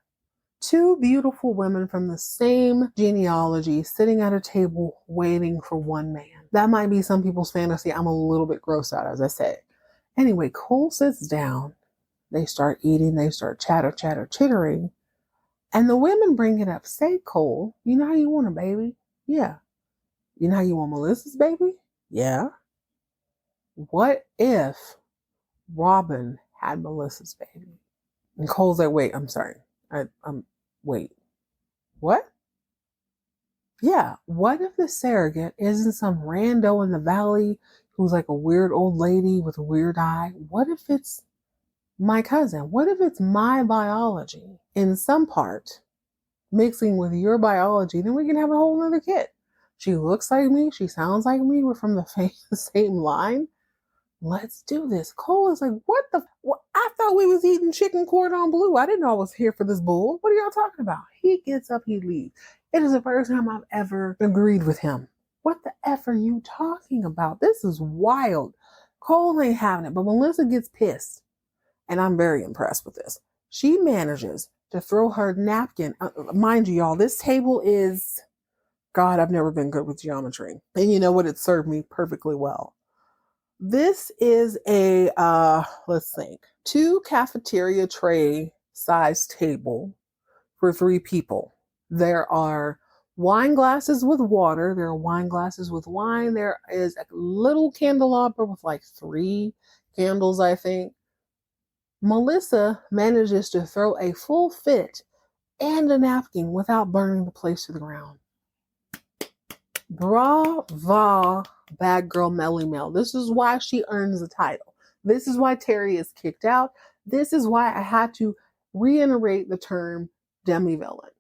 Two beautiful women from the same genealogy sitting at a table waiting for one man. That might be some people's fantasy. I'm a little bit grossed out, as I said. Anyway, Cole sits down. They start eating. They start chittering. And the women bring it up. Say, Cole, you know how you want a baby? Yeah. You know how you want Melissa's baby? Yeah. What if Robin had Melissa's baby? And Cole's like, wait, I'm sorry. Wait. What? Yeah. What if the surrogate isn't some rando in the valley who's like a weird old lady with a weird eye? What if it's my cousin? What if it's my biology in some part mixing with your biology? Then we can have a whole other kid. She looks like me. She sounds like me. We're from the same line. Let's do this. Cole is like, what the? What? I thought we was eating chicken cordon bleu. I didn't know I was here for this bull. What are y'all talking about? He gets up, he leaves. It is the first time I've ever agreed with him. What the F are you talking about? This is wild. Cole ain't having it, but Melissa gets pissed. And I'm very impressed with this. She manages to throw her napkin. Mind you, y'all, this table is, God, I've never been good with geometry. And you know what? It served me perfectly well. This is a, let's think, 2 cafeteria tray size table for 3 people. There are wine glasses with water. There are wine glasses with wine. There is a little candelabra with like 3 candles, I think. Melissa manages to throw a full fit and a napkin without burning the place to the ground. Bravo, bad girl Melly Mel. This is why she earns the title. This is why Terry is kicked out. This is why I had to reiterate the term demi-villain.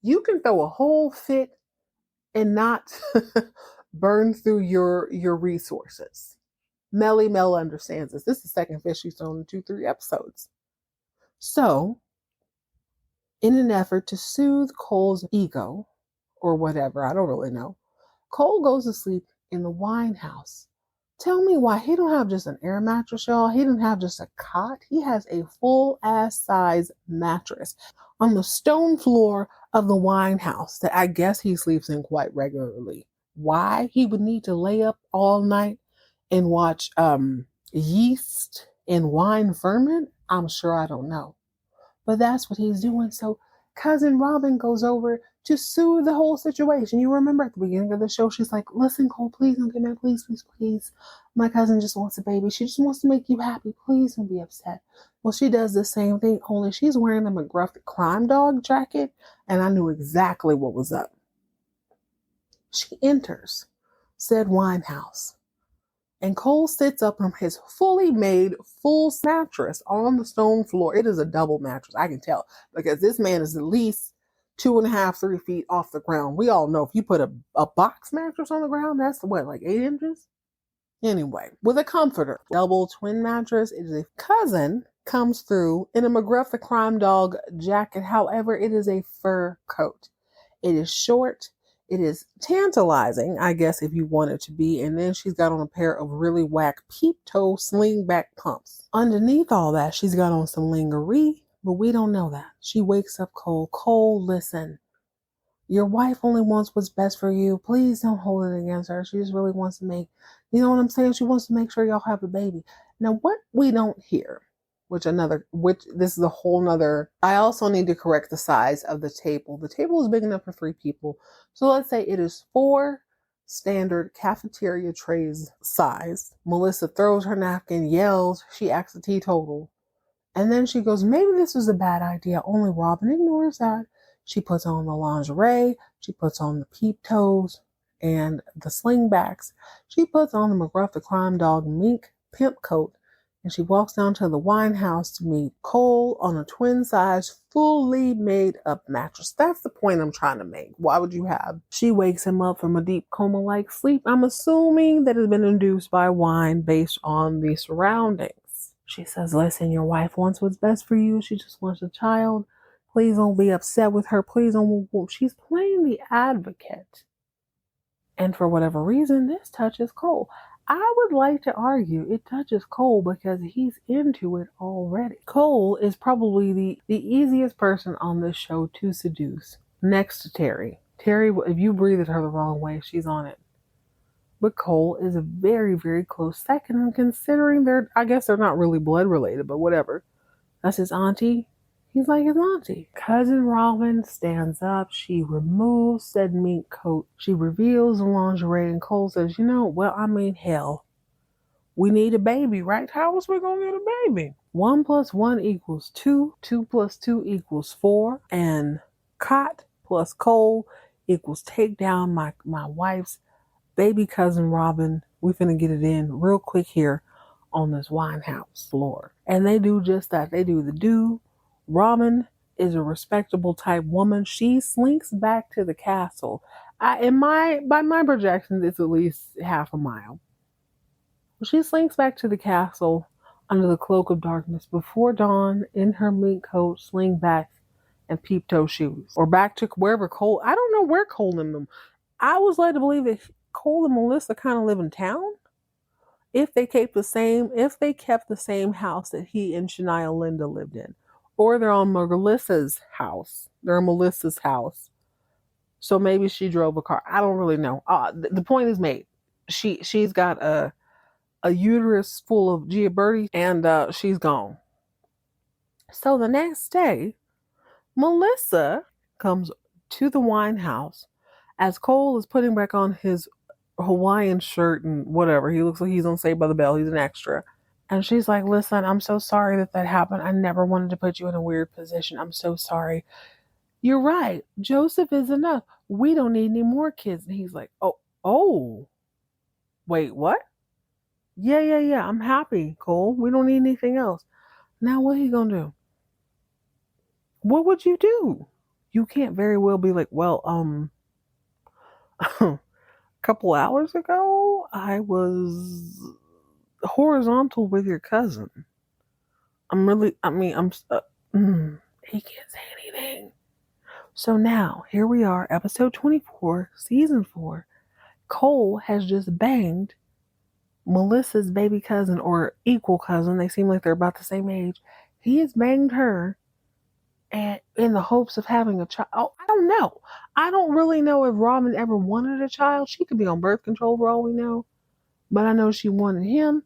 You can throw a whole fit and not burn through your resources. Melly Mel understands this. This is the second fish she's thrown in 2-3 episodes. So, in an effort to soothe Cole's ego, or whatever, I don't really know, Cole goes to sleep in the wine house. Tell me why he don't have just an air mattress, y'all. He didn't have just a cot. He has a full-ass size mattress on the stone floor of the wine house that I guess he sleeps in quite regularly. Why he would need to lay up all night and watch yeast and wine ferment, I'm sure I don't know. But that's what he's doing. So Cousin Robin goes over to soothe the whole situation. You remember at the beginning of the show, she's like, listen, Cole, please don't get mad. Please, please, please. My cousin just wants a baby. She just wants to make you happy. Please don't be upset. Well, she does the same thing, only she's wearing the McGruff crime dog jacket, and I knew exactly what was up. She enters said wine house, and Cole sits up on his fully made full mattress on the stone floor. It is a double mattress, I can tell, because this man is at least 2.5, 3 feet off the ground. We all know if you put a box mattress on the ground, that's what, like 8 inches? Anyway, with a comforter, double twin mattress. It is a cousin comes through in a McGruff the Crime Dog jacket. However, it is a fur coat. It is short. It is tantalizing, I guess, if you want it to be. And then she's got on a pair of really whack peep toe sling back pumps. Underneath all that, she's got on some lingerie, but we don't know that. She wakes up Cole. Cole, listen. Your wife only wants what's best for you. Please don't hold it against her. She just really wants to make, you know what I'm saying? She wants to make sure y'all have a baby. Now, what we don't hear, which this is a whole nother, I also need to correct the size of the table. The table is big enough for 3 people. So let's say it is 4 standard cafeteria trays size. Melissa throws her napkin, yells, she acts a teetotal. And then she goes, maybe this was a bad idea. Only Robin ignores that. She puts on the lingerie. She puts on the peep toes and the slingbacks. She puts on the McGruff the Crime Dog mink pimp coat. And she walks down to the wine house to meet Cole on a twin size, fully made up mattress. That's the point I'm trying to make. Why would you have? She wakes him up from a deep coma-like sleep. I'm assuming that has been induced by wine based on the surroundings. She says, listen, your wife wants what's best for you. She just wants a child. Please don't be upset with her. Please don't. She's playing the advocate. And for whatever reason, this touches Cole. I would like to argue it touches Cole because he's into it already. Cole is probably the easiest person on this show to seduce, next to Terry. Terry, if you breathed her the wrong way, she's on it. But Cole is a very, very close second. And considering I guess they're not really blood related, but whatever. That's his auntie. He's like his auntie. Cousin Robin stands up. She removes said mink coat. She reveals the lingerie, and Cole says, hell, we need a baby, right? How else we gonna get a baby? 1 + 1 = 2. 2 + 2 = 4. And cot plus Cole equals take down my wife's baby cousin Robin. We finna get it in real quick here on this wine house floor. And they do just that. They do the do. Robin is a respectable type woman. She slinks back to the castle. By my projections, it's at least half a mile. She slinks back to the castle under the cloak of darkness before dawn in her mink coat, sling back, and peep toe shoes. Or back to wherever Cole. I don't know where Cole and them. I was led to believe that Cole and Melissa kind of live in town. If they kept the same house that he and Shania Linda lived in, or they're on Melissa's house. They're in Melissa's house. So maybe she drove a car. I don't really know. The point is made. She's got a uterus full of Gia Birdie, and she's gone. So the next day, Melissa comes to the wine house as Cole is putting back on his Hawaiian shirt and whatever. He looks like he's on Saved by the Bell. He's an extra. And she's like, listen, I'm so sorry that happened. I never wanted to put you in a weird position. I'm so sorry. You're right. Joseph is enough. We don't need any more kids. And he's like, oh, wait, what? Yeah. I'm happy, Cole. We don't need anything else. Now what are you going to do? What would you do? You can't very well be like, well, a couple hours ago, I was horizontal with your cousin. He can't say anything. So now, here we are, episode 24, season 4. Cole has just banged Melissa's baby cousin, or equal cousin. They seem like they're about the same age. He has banged her and in the hopes of having a child. Oh, I don't know. I don't really know if Robin ever wanted a child. She could be on birth control for all we know. But I know she wanted him,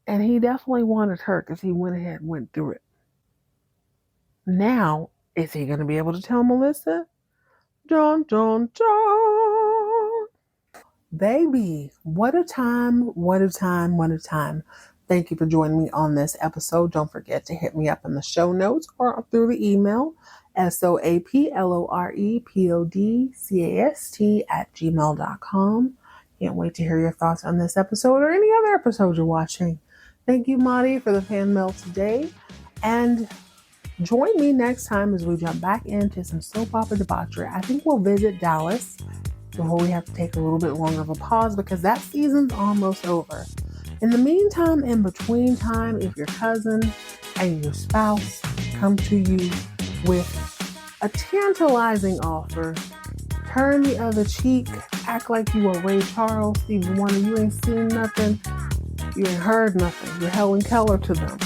and he definitely wanted her because he went ahead and went through it. Now, is he going to be able to tell Melissa? Dun, dun, dun. Baby, what a time, what a time, what a time. Thank you for joining me on this episode. Don't forget to hit me up in the show notes or through the email, soaplorepodcast@gmail.com. Can't wait to hear your thoughts on this episode or any other episode you're watching. Thank you, Madi, for the fan mail today. And join me next time as we jump back into some soap opera debauchery. I think we'll visit Dallas before we have to take a little bit longer of a pause because that season's almost over. In the meantime, in between time, if your cousin and your spouse come to you with a tantalizing offer, turn the other cheek, act like you are Ray Charles, Stevie Wonder, you ain't seen nothing, you ain't heard nothing, you're Helen Keller to them.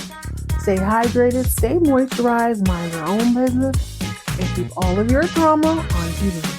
Stay hydrated, stay moisturized, mind your own business, and keep all of your drama on TV.